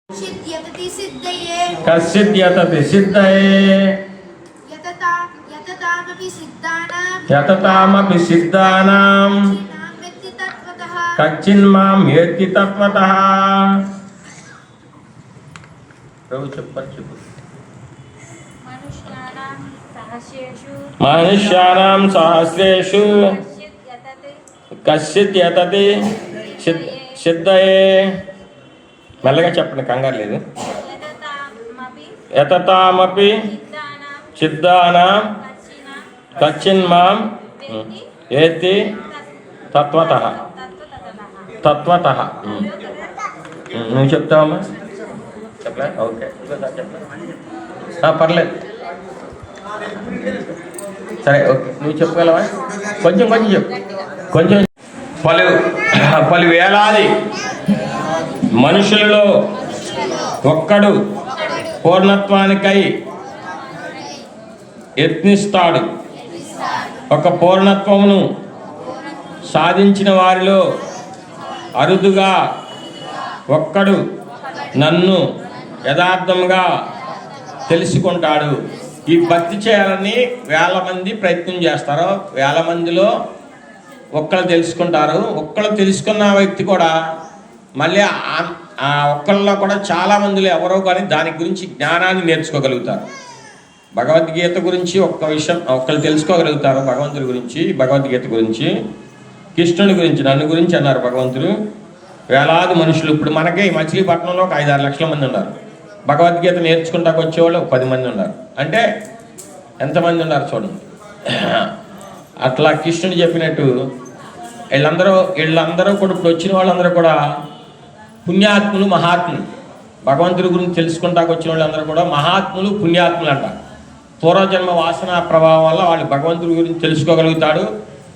सिद्ध्यति सिद्धये कस्यद्यतति सिद्धये यततामपि सिद्धानां यततामपि सिद्धानां वेत्ति तत्त्वतः कच्चिन्मां वेत्ति तत्त्वतः प्रभु చెప్పు मनुष्याणां सहस्रेषु कश्चित् यतति सिद्धये మెల్లగా చెప్పండి కంగారు లేదు యతతామపి సిద్ధానాం కచ్చిన్మాం ఏతి తత్వతః తత్వతః నువ్వు చెప్తావమ్మా చెప్పలే ఓకే పర్లేదు సరే ఓకే నువ్వు చెప్పగలవా కొంచెం కొంచెం చెప్పు కొంచెం పలు వేలాది మనుషులలో ఒక్కడు పూర్ణత్వానికై యత్నిస్తాడు. ఒక పూర్ణత్వమును సాధించిన వారిలో అరుదుగా ఒక్కడు నన్ను యథార్థంగా తెలుసుకుంటాడు. ఈ భక్తి చేయాలని వేల మంది ప్రయత్నం చేస్తారు. వేల మందిలో ఒక్కళ్ళు తెలుసుకుంటారు. ఒక్కళ్ళు తెలుసుకున్న వ్యక్తి కూడా మళ్ళీ ఆ ఒక్కళ్ళలో కూడా చాలామందిలో ఎవరో కానీ దాని గురించి జ్ఞానాన్ని నేర్చుకోగలుగుతారు. భగవద్గీత గురించి ఒక్క విషయం ఒక్కళ్ళు తెలుసుకోగలుగుతారు. భగవంతుడి గురించి, భగవద్గీత గురించి, కృష్ణుడి గురించి, నన్ను గురించి అన్నారు భగవంతుడు. వేలాది మనుషులు ఇప్పుడు మనకే మచిలీపట్నంలో ఒక 5-6 లక్షల మంది ఉన్నారు. భగవద్గీత నేర్చుకుంటాకు వచ్చేవాళ్ళు 10 మంది ఉన్నారు. అంటే ఎంతమంది ఉన్నారు చూడండి. అట్లా కృష్ణుడు చెప్పినట్టు వీళ్ళందరూ కూడా ఇప్పుడు వచ్చిన వాళ్ళందరూ కూడా పుణ్యాత్ములు, మహాత్ములు. భగవంతుడి గురించి తెలుసుకుంటాకు వచ్చిన వాళ్ళందరూ కూడా మహాత్ములు, పుణ్యాత్ములు అంట. పూర్వజన్మ వాసన ప్రభావం వల్ల వాళ్ళు భగవంతుడి గురించి తెలుసుకోగలుగుతాడు,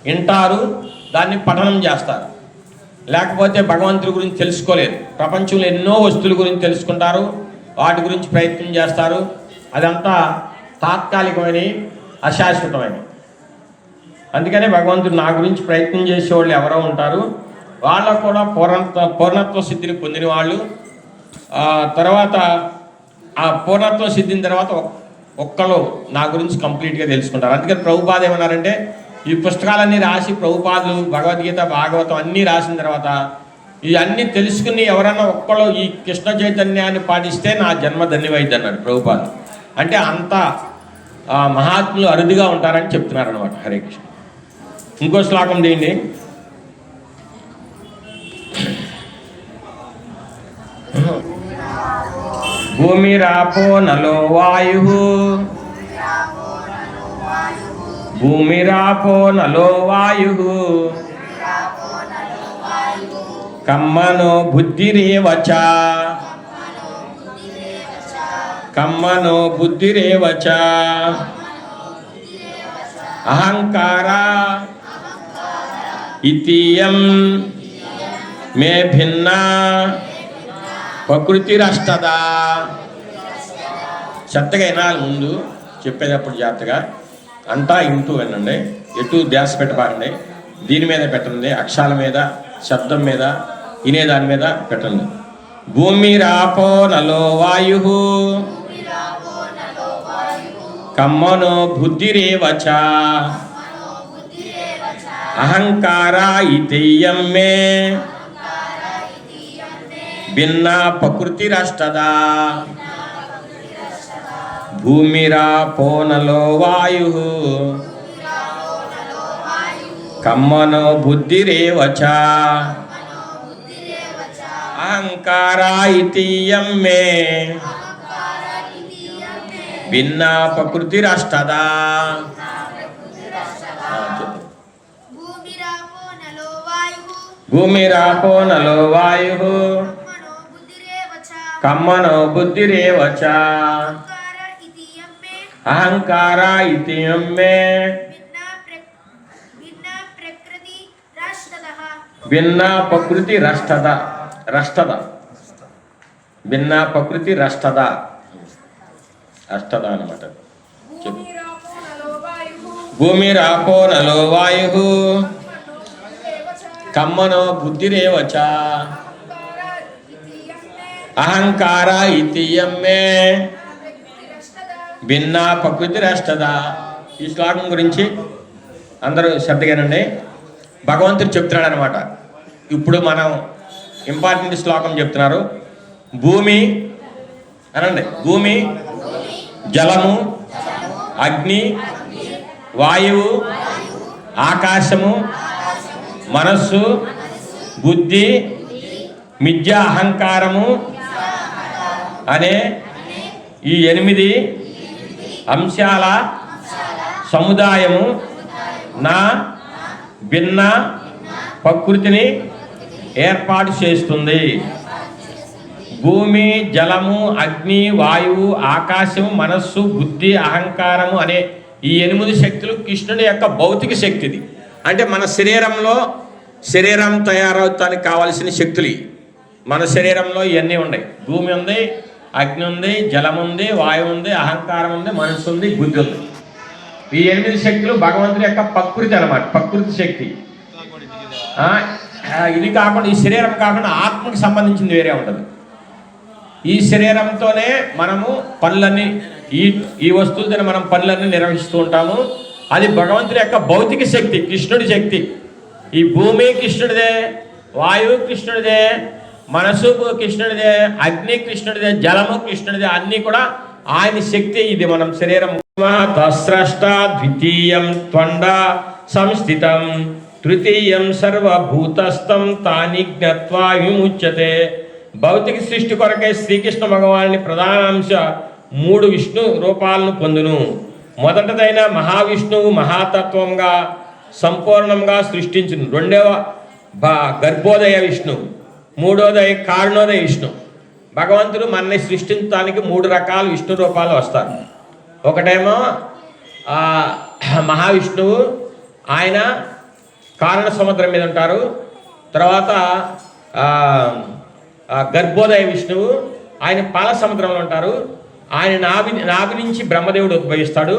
వింటారు, దాన్ని పఠనం చేస్తారు. లేకపోతే భగవంతుడి గురించి తెలుసుకోలేరు. ప్రపంచంలో ఎన్నో వస్తువుల గురించి తెలుసుకుంటారు, వాటి గురించి ప్రయత్నం చేస్తారు. అదంతా తాత్కాలికమైన, అశాశ్వతమైన. అందుకనే భగవంతుడు నా గురించి ప్రయత్నం చేసేవాళ్ళు ఎవరో ఉంటారు. వాళ్ళకు కూడా పూర్ణత్వ సిద్ధిని పొందిన వాళ్ళు తర్వాత ఆ పూర్ణత్వ సిద్ధిన తర్వాత ఒక్కళ్ళు నా గురించి కంప్లీట్గా తెలుసుకుంటారు. అందుకని ప్రభుపాద ఏమన్నారంటే, ఈ పుస్తకాలన్నీ రాసి ప్రభుపాదులు భగవద్గీత, భాగవతం అన్నీ రాసిన తర్వాత ఇవన్నీ తెలుసుకుని ఎవరన్నా ఒక్కళ్ళు ఈ కృష్ణ చైతన్యాన్ని పాటిస్తే నా జన్మ ధన్యమైంది అన్నాడు ప్రభుపాద. అంటే అంత మహాత్ములు అరుదుగా ఉంటారని చెప్తున్నారు అనమాట. హరే కృష్ణ. ఇంకో శ్లోకం దీన్ని భూమిరాపో నలో వాయు భూమిరాపో నలో వాయు కమ్మనో బుద్ధిరేవచ కమ్మనో బుద్ధిరేవచ అహంకార ఇతియం మే భిన్న ప్రకృతిరష్టదా. చెత్తగా వినాలి, ముందు చెప్పేటప్పుడు జాగ్రత్తగా అంతా ఇంటూ వినండి. ఎటు ధ్యాస పెట్టబాకండి. దీని మీద పెట్టండి, అక్షరాల మీద, శబ్దం మీద, వినేదాని మీద పెట్టండి. భూమిరాపో నలో వాయు కమ్మనో బుద్ధిరేవచ అహంకార ఇతియం మే భిన్న ప్రకృతిరష్టదా. భూమిరాపో నలో వాయు కమ్మనో బుద్ధిరేవచ అహంకార ఇతియం మే భిన్న ప్రకృతిరష్టదా. భూమిరాపో నలో వాయు కమ్మనో బుద్ధిరేవచ అహంకార ఇతియం మే భిన్న ప్రకృతి రష్టద. భిన్న ప్రకృతి రష్టద అన్నమాట. భూమిరాపో నలో వాయు కమ్మనో బుద్ధిరేవచ అహంకార ఇతియం మే భిన్న ప్రకృతిరష్టద. ఈ శ్లోకం గురించి అందరూ శ్రద్ధగానండి. భగవంతుడు చెప్తున్నాడు అనమాట. ఇప్పుడు మనం ఇంపార్టెంట్ శ్లోకం చెప్తున్నారు. భూమి అనండి. భూమి, జలము, అగ్ని, వాయువు, ఆకాశము, మనస్సు, బుద్ధి, మిథ్యా అహంకారము అనే ఈ 8 అంశాల సముదాయము నా భిన్న ప్రకృతిని ఏర్పాటు చేస్తుంది. భూమి, జలము, అగ్ని, వాయువు, ఆకాశము, మనస్సు, బుద్ధి, అహంకారము అనే ఈ 8 శక్తులు కృష్ణుడి యొక్క భౌతిక శక్తిది. అంటే మన శరీరం తయారవుతానికి కావలసిన శక్తులు. మన శరీరంలో ఇవన్నీ ఉన్నాయి. భూమి ఉంది, అగ్ని ఉంది, జలం ఉంది, వాయువు ఉంది, అహంకారం ఉంది, మనస్సు ఉంది, బుద్ధి ఉంది. ఈ 8 శక్తులు భగవంతుడి యొక్క ప్రకృతి అన్నమాట. ప్రకృతి శక్తి. ఇది కాకుండా, ఈ శరీరం కాకుండా ఆత్మకు సంబంధించింది వేరే ఉంటుంది. ఈ శరీరంతోనే మనము పనులన్నీ, ఈ వస్తువులతో మనం పనులన్నీ నిర్వహిస్తూ ఉంటాము. అది భగవంతుడి యొక్క భౌతిక శక్తి, కృష్ణుడి శక్తి. ఈ భూమి కృష్ణుడిదే, వాయువు కృష్ణుడిదే, మనసు కృష్ణుడిదే, అగ్ని కృష్ణుడిదే, జలము కృష్ణుడిదే. అన్నీ కూడా ఆయన శక్తి. ఇది మనం శరీరం. తస్రష్ట ద్వితీయం త్వండ సంస్థితం తృతీయం సర్వభూతస్థం తాని జ్ఞత్వా విముచ్యతే. భౌతిక సృష్టి కొరకై శ్రీకృష్ణ భగవాన్ని ప్రధానాంశ 3 విష్ణు రూపాలను పొందును. మొదటిదైన మహావిష్ణువు మహాతత్వంగా సంపూర్ణంగా సృష్టించును. 2వ గర్భోదయ విష్ణు, 3వది కారణోదయ విష్ణు. భగవంతుడు మనల్ని సృష్టించడానికి 3 రకాల విష్ణు రూపాలు వస్తారు. ఒకటేమో మహావిష్ణువు, ఆయన కారణ సముద్రం మీద ఉంటారు. తర్వాత గర్భోదయ విష్ణువు, ఆయన పాల సముద్రంలో ఉంటారు. ఆయన నాభి నుంచి బ్రహ్మదేవుడు ఉద్భవిస్తాడు.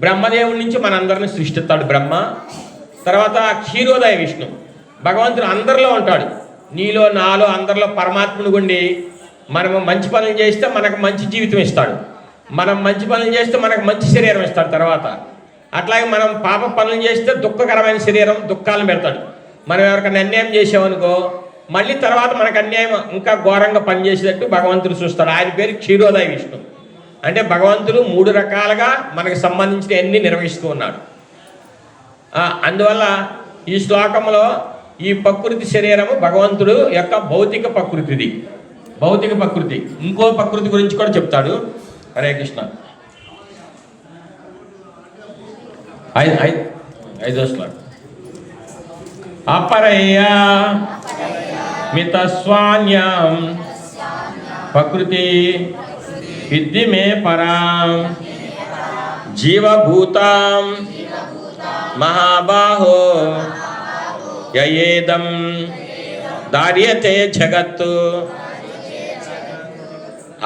బ్రహ్మదేవుడి నుంచి మనందరిని సృష్టిస్తాడు బ్రహ్మ. తర్వాత క్షీరోదయ విష్ణు, భగవంతుడు అందరిలో ఉంటాడు. నీలో, నాలో, అందరిలో పరమాత్ముడు ఉండి మనము మంచి పనులు చేస్తే మనకు మంచి జీవితం ఇస్తాడు. మనం మంచి పనులు చేస్తే మనకు మంచి శరీరం ఇస్తాడు. తర్వాత అట్లాగే మనం పాప పనులు చేస్తే దుఃఖకరమైన శరీరం, దుఃఖాలను పెడతాడు. మనం ఎవరికైనా అన్యాయం చేసామనుకో, మళ్ళీ తర్వాత మనకు అన్యాయం ఇంకా ఘోరంగా పనిచేసేటట్టు భగవంతుడు చూస్తాడు. ఆయన పేరు క్షీరోదయ విష్ణు. అంటే భగవంతుడు 3 రకాలుగా మనకు సంబంధించిన అన్ని నిర్వహిస్తూ ఉన్నాడు. అందువల్ల ఈ శ్లోకంలో ఈ ప్రకృతి శరీరము భగవంతుడు యొక్క భౌతిక ప్రకృతిది. భౌతిక ప్రకృతి. ఇంకో ప్రకృతి గురించి కూడా చెప్తాడు. హరే కృష్ణ. 5వ శ్లోకం. అపరయ్య మితస్వాన్యాం ప్రకృతి విద్ధి మే పరాం జీవభూతాం మహాబాహో యయేదం దార్యతే జగత్తు.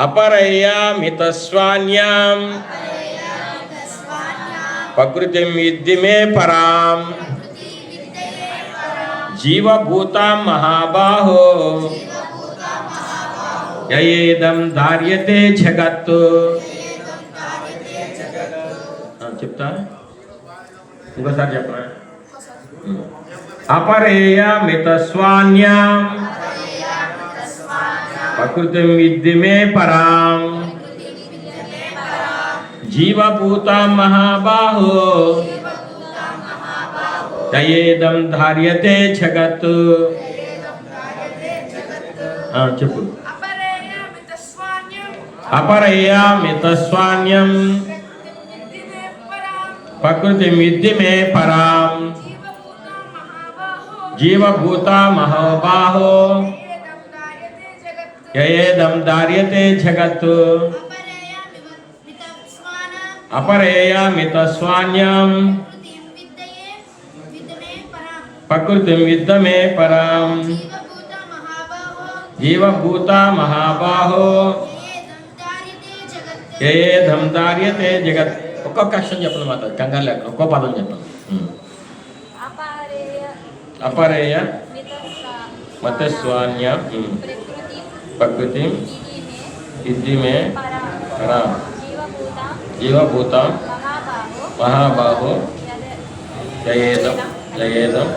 అపరయ్యా మితస్వాన్యాం ప్రకృతిం విద్ధి మే పరాం జీవభూతాం మహాబాహో యయేదం దార్యతే జగత్తు. చెప్తా, ఇంకోసారి చెప్పనా. అపరేయ మితస్వాన్యాం ప్రకృతిం విద్ధి మే పరాం జీవభూతాం మహాబాహో యయేదం ధార్యతే జగత్తు. చెప్పు. అపరయ్య మితస్వాన్యం ప్రకృతి విద్ధి మే పరాం జీవభూతా మహాబాహో యయేదం దార్యతే జగత్తు. అపరేయ మితస్వాన్యం ప్రకృతి విద్ధి మే పరాం జీవభూతా మహాబాహో యయేదం దార్యతే జగత్. ఒక్కొక్క అక్షరం చెప్పండి మాత, కంగారు లేకుండా ఒక్కో పదం చెప్పండి. అపరేయ మితస్వాన్య ప్రకృతి ఇద్ది మే పరా జీవభూత మహాబాహో జయేదం జయేదం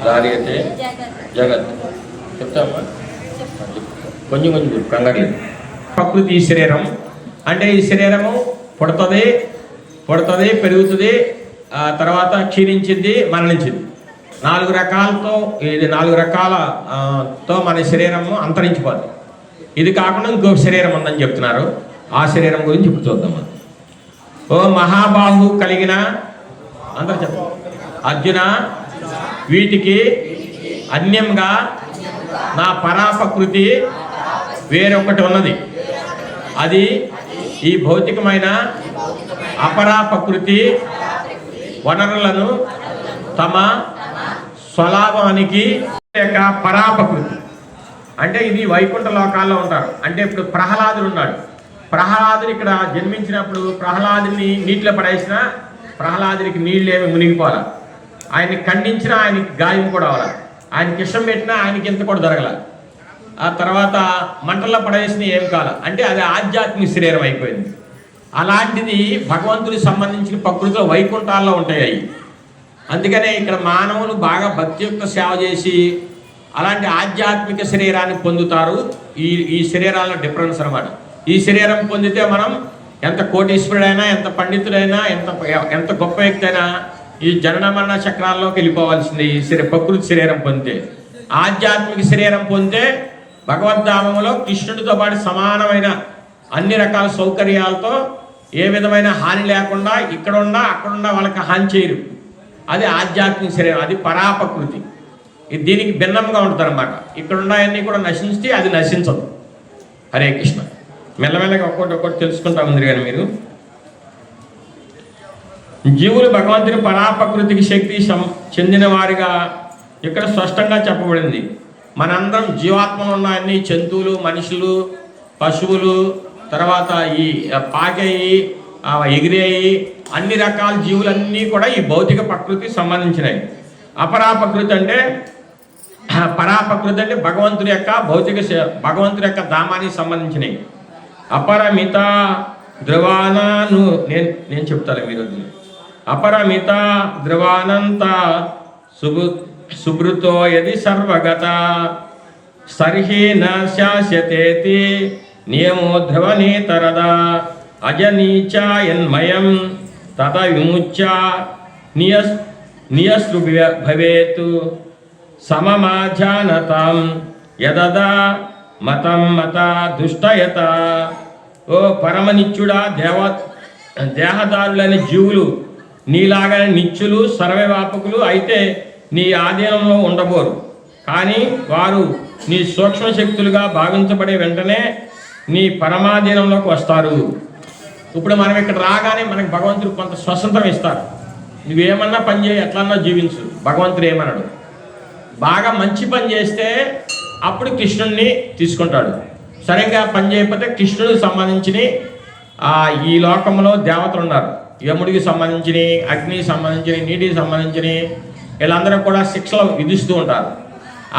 ధార్యతే జగత్. చెప్తామా? కొంచెం కొంచెం కంగారు. ప్రకృతి ఈ శరీరం అంటే ఈ శరీరము పుడుతుంది పెరుగుతుంది, తర్వాత క్షీణించింది, మరణించింది. 4 రకాలతో ఇది 4 రకాలతో మన శరీరము అంతరించిపోతుంది. ఇది కాకుండా ఇంకొక శరీరం ఉందని చెప్తున్నారు. ఆ శరీరం గురించి ఇప్పుడు చూద్దాం. ఓ మహాబాహు కలిగిన అందరు చెప్పండి. అర్జున, వీటికి అన్యంగా నా పరాప్రకృతి వేరొకటి ఉన్నది. అది ఈ భౌతికమైన అపరాప్రకృతి వనరులను తమ స్వలాభానికి యొక్క పరాప్రకృతి అంటే ఇది వైకుంఠ లోకాల్లో ఉంటారు. అంటే ఇప్పుడు ప్రహ్లాదుడు ఉన్నాడు. ప్రహ్లాదుడు ఇక్కడ జన్మించినప్పుడు ప్రహ్లాదుని నీటిలో పడేసిన ప్రహ్లాదునికి నీళ్ళు ఏమి మునిగిపోవాలి. ఆయన్ని ఖండించినా ఆయనకి గాయం కూడా అవ్వాలి. ఆయనకి ఇష్టం పెట్టినా ఆయనకి ఎంత కూడా జరగల. ఆ తర్వాత మంటల్లో పడవేసిన ఏం కాల. అంటే అది ఆధ్యాత్మిక శరీరం అయిపోయింది. అలాంటిది భగవంతుడికి సంబంధించిన ప్రకృతిలో వైకుంఠాల్లో ఉంటాయి. అందుకనే ఇక్కడ మానవులు బాగా భక్తియుక్త సేవ చేసి అలాంటి ఆధ్యాత్మిక శరీరాన్ని పొందుతారు. ఈ శరీరాల డిఫరెన్స్ అన్నమాట. ఈ శరీరం పొందితే మనం ఎంత కోటీశ్వరుడైనా, ఎంత పండితుడైనా, ఎంత గొప్ప వ్యక్తి అయినా ఈ జనన మరణ చక్రాల్లోకి వెళ్ళిపోవాల్సింది ఈ ప్రకృతి శరీరం పొందితే. ఆధ్యాత్మిక శరీరం పొందితే భగవద్ధామంలో కృష్ణుడితో పాటు సమానమైన అన్ని రకాల సౌకర్యాలతో ఏ విధమైన హాని లేకుండా ఇక్కడున్నా అక్కడున్నా వాళ్ళకి హాని చేయరు. అది ఆధ్యాత్మిక శరీరం, అది పరాప్రకృతి. దీనికి భిన్నంగా ఉంటుంది అన్నమాట. ఇక్కడున్నాయన్నీ కూడా నశించి అది నశించదు. హరే కృష్ణ. మెల్లమెల్లగా ఒక్కొక్కటి తెలుసుకుంటా ఉంది. కానీ మీరు జీవులు భగవంతుని పరాప్రకృతికి శక్తి చెందిన వారిగా ఇక్కడ స్పష్టంగా చెప్పబడింది. మనందరం జీవాత్మలు ఉన్న అన్ని జంతువులు, మనుషులు, పశువులు, తర్వాత ఈ పాకేయి, ఎగిరేయి అన్ని రకాల జీవులన్నీ కూడా ఈ భౌతిక ప్రకృతికి సంబంధించినవి. అపరాప్రకృతి అంటే పరాప్రకృతి అంటే భగవంతుడి యొక్క భగవంతుడి యొక్క ధామానికి సంబంధించినవి. అపరమిత ధ్రువానాను నేను చెప్తాను మీరు. అపరమిత ధ్రువానంత సుభృతో యది సర్వగత సర్హి న శాస్యతేతి నియమో ధ్రువనేతరద అజనీచాయన్మయం తత విముచ్య నియస్సు భవేత్ సమమాజానతం యదదా మతం మత దుష్టయత. ఓ పరమనిత్యుడా, దేహదారులైన జీవులు నీలాగని నిత్యులు, సర్వవ్యాపకులు అయితే నీ ఆధీనంలో ఉండబోరు. కానీ వారు నీ సూక్ష్మ శక్తులుగా భావించబడే వెంటనే నీ పరమాధీనంలోకి వస్తారు. ఇప్పుడు మనం ఇక్కడ రాగానే మనకి భగవంతుడు కొంత స్వతంత్రం ఇస్తారు. నువ్వేమన్నా పని చేయి, ఎట్లన్నా జీవించు. భగవంతుడు ఏమన్నాడు? బాగా మంచి పని చేస్తే అప్పుడు కృష్ణుడిని తీసుకుంటాడు. సరిగ్గా పని చేయకపోతే కృష్ణుడికి సంబంధించిన ఈ లోకంలో దేవతలు ఉన్నారు. యముడికి సంబంధించిన, అగ్నికి సంబంధించిన, నీటికి సంబంధించిన వీళ్ళందరూ కూడా శిక్షలు విధిస్తూ ఉంటారు.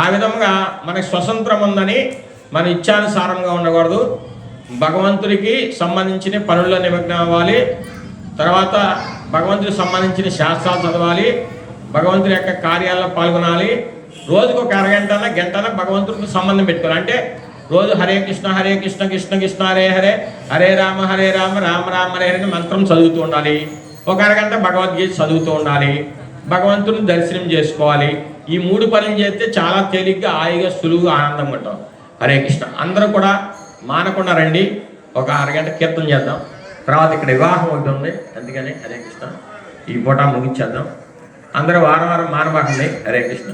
ఆ విధంగా మనకి స్వతంత్రం ఉందని మన ఇచ్ఛానుసారంగా ఉండకూడదు. భగవంతుడికి సంబంధించిన పనుల్లో నిమగ్నం అవ్వాలి. తర్వాత భగవంతుడికి సంబంధించిన శాస్త్రాలు చదవాలి. భగవంతుడి యొక్క కార్యాల్లో పాల్గొనాలి. రోజుకు ఒక అరగంటన గంటన భగవంతుడికి సంబంధం పెట్టుకోవాలి. అంటే రోజు హరే కృష్ణ హరే కృష్ణ కృష్ణ కృష్ణ హరే హరే, హరే రామ రామ రామ హరే హరే మంత్రం చదువుతూ ఉండాలి. ఒక అరగంట భగవద్గీత చదువుతూ ఉండాలి. భగవంతుని దర్శనం చేసుకోవాలి. ఈ 3 పనులు చేస్తే చాలా తేలిగ్గా, హాయిగా, సులువుగా, ఆనందంగా ఉంటాం. హరే కృష్ణ. అందరూ కూడా మానకుండా రండి. ఒక అరగంట కీర్తన చేద్దాం. తర్వాత ఇక్కడ వివాహం ఒకటి ఉంది, అందుకని హరే కృష్ణ ఈ పూట ముగించేద్దాం. అందరూ వారం వారం మానబాకండి. హరే కృష్ణ.